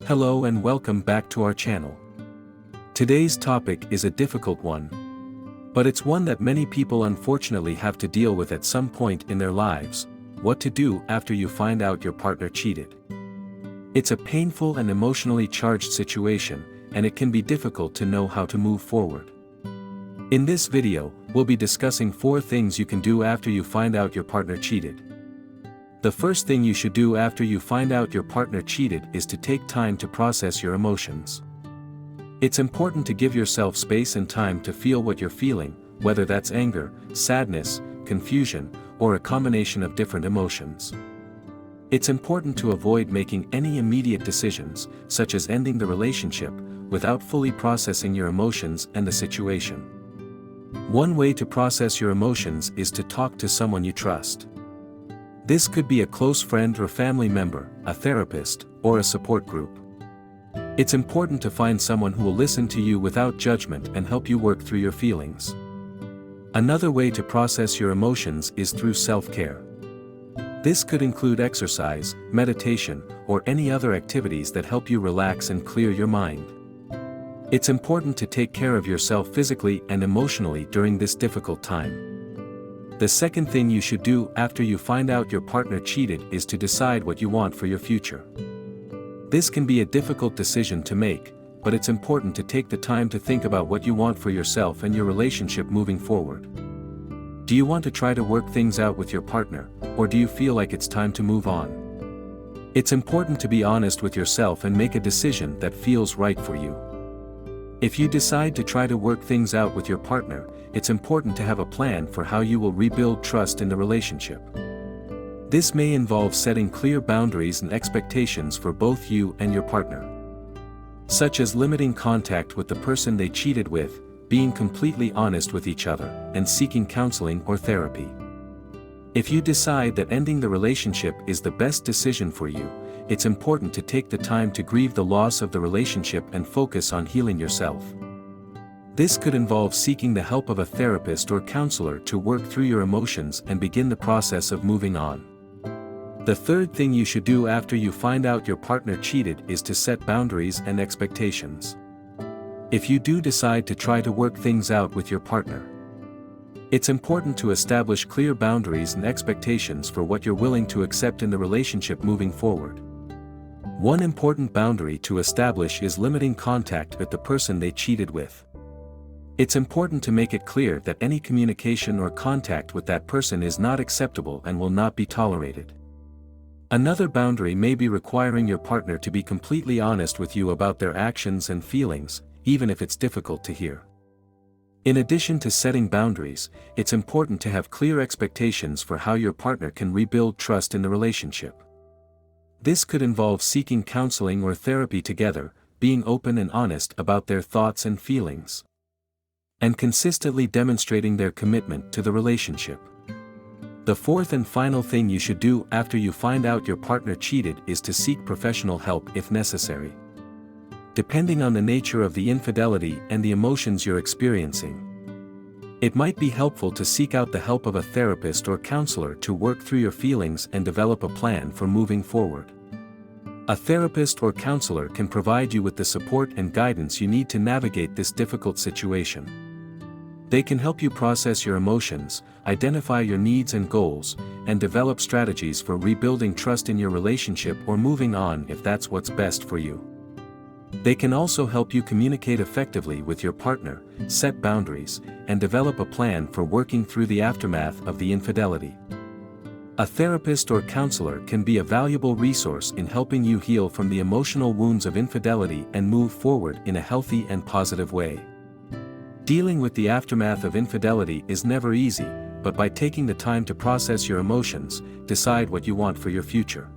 Hello and welcome back to our channel. Today's topic is a difficult one, but it's one that many people unfortunately have to deal with at some point in their lives: what to do after you find out your partner cheated. It's a painful and emotionally charged situation, and it can be difficult to know how to move forward. In this video, we'll be discussing 4 things you can do after you find out your partner cheated. The first thing you should do after you find out your partner cheated is to take time to process your emotions. It's important to give yourself space and time to feel what you're feeling, whether that's anger, sadness, confusion, or a combination of different emotions. It's important to avoid making any immediate decisions, such as ending the relationship, without fully processing your emotions and the situation. One way to process your emotions is to talk to someone you trust. This could be a close friend or family member, a therapist, or a support group. It's important to find someone who will listen to you without judgment and help you work through your feelings. Another way to process your emotions is through self-care. This could include exercise, meditation, or any other activities that help you relax and clear your mind. It's important to take care of yourself physically and emotionally during this difficult time. The second thing you should do after you find out your partner cheated is to decide what you want for your future. This can be a difficult decision to make, but it's important to take the time to think about what you want for yourself and your relationship moving forward. Do you want to try to work things out with your partner, or do you feel like it's time to move on? It's important to be honest with yourself and make a decision that feels right for you. If you decide to try to work things out with your partner, it's important to have a plan for how you will rebuild trust in the relationship. This may involve setting clear boundaries and expectations for both you and your partner, such as limiting contact with the person they cheated with, being completely honest with each other, and seeking counseling or therapy. If you decide that ending the relationship is the best decision for you, it's important to take the time to grieve the loss of the relationship and focus on healing yourself. This could involve seeking the help of a therapist or counselor to work through your emotions and begin the process of moving on. The third thing you should do after you find out your partner cheated is to set boundaries and expectations. If you do decide to try to work things out with your partner, it's important to establish clear boundaries and expectations for what you're willing to accept in the relationship moving forward. One important boundary to establish is limiting contact with the person they cheated with. It's important to make it clear that any communication or contact with that person is not acceptable and will not be tolerated. Another boundary may be requiring your partner to be completely honest with you about their actions and feelings, even if it's difficult to hear. In addition to setting boundaries, it's important to have clear expectations for how your partner can rebuild trust in the relationship. This could involve seeking counseling or therapy together, being open and honest about their thoughts and feelings, and consistently demonstrating their commitment to the relationship. The fourth and final thing you should do after you find out your partner cheated is to seek professional help if necessary. Depending on the nature of the infidelity and the emotions you're experiencing, it might be helpful to seek out the help of a therapist or counselor to work through your feelings and develop a plan for moving forward. A therapist or counselor can provide you with the support and guidance you need to navigate this difficult situation. They can help you process your emotions, identify your needs and goals, and develop strategies for rebuilding trust in your relationship or moving on if that's what's best for you. They can also help you communicate effectively with your partner, set boundaries, and develop a plan for working through the aftermath of the infidelity. A therapist or counselor can be a valuable resource in helping you heal from the emotional wounds of infidelity and move forward in a healthy and positive way. Dealing with the aftermath of infidelity is never easy, but by taking the time to process your emotions, decide what you want for your future,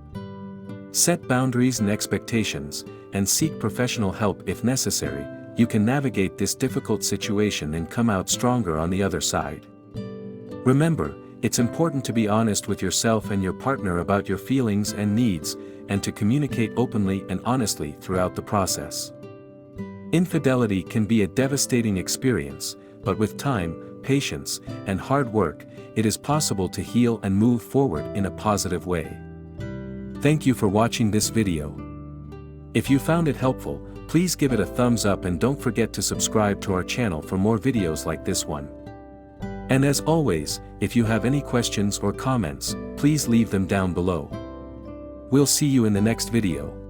set boundaries and expectations, and seek professional help if necessary, you can navigate this difficult situation and come out stronger on the other side. Remember, it's important to be honest with yourself and your partner about your feelings and needs, and to communicate openly and honestly throughout the process. Infidelity can be a devastating experience, but with time, patience, and hard work, it is possible to heal and move forward in a positive way. Thank you for watching this video. If you found it helpful, please give it a thumbs up and don't forget to subscribe to our channel for more videos like this one. And as always, if you have any questions or comments, please leave them down below. We'll see you in the next video.